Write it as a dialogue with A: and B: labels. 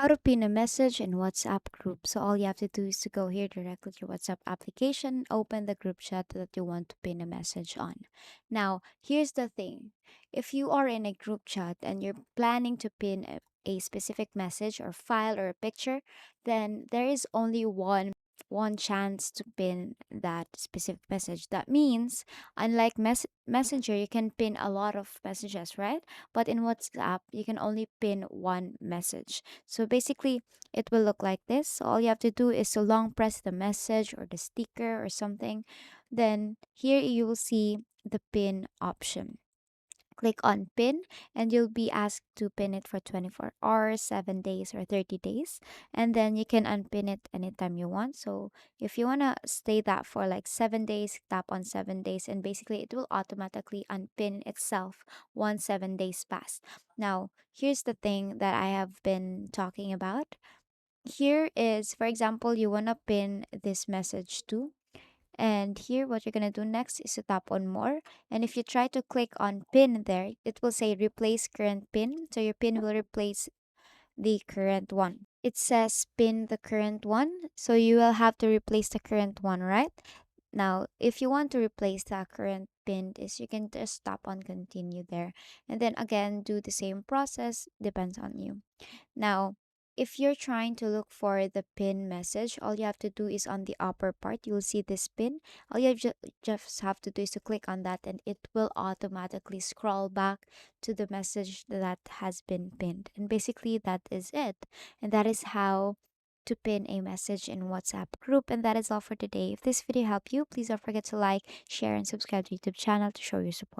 A: How to pin a message in WhatsApp group. So all you have to do is to go here directly to your WhatsApp application, open the group chat that you want to pin a message on. Now, here's the thing. If you are in a group chat and you're planning to pin a specific message or file or a picture, then there is only one chance to pin that specific message. That means, unlike Messenger, you can pin a lot of messages, right? But in WhatsApp, you can only pin one message. So basically, it will look like this. So all you have to do is to long press the message or the sticker or something. Then here you will see the pin option. Click on pin and you'll be asked to pin it for 24 hours, 7 days, or 30 days. And then you can unpin it anytime you want. So if you want to stay that for like 7 days, tap on 7 days and basically it will automatically unpin itself once 7 days pass. Now, here's the thing that I have been talking about. Here is, for example, you want to pin this message to, and here, what you're going to do next is to tap on more. And if you try to click on pin there, it will say replace current pin. So your pin will replace the current one. It says pin the current one. So you will have to replace the current one, right? Now, if you want to replace the current pin, is you can just tap on continue there. And then again, do the same process, depends on you. Now, if you're trying to look for the pin message, all you have to do is on the upper part, you'll see this pin. All you just have to do is to click on that and it will automatically scroll back to the message that has been pinned. And basically, that is it. And that is how to pin a message in WhatsApp group. And that is all for today. If this video helped you, please don't forget to like, share, and subscribe to YouTube channel to show your support.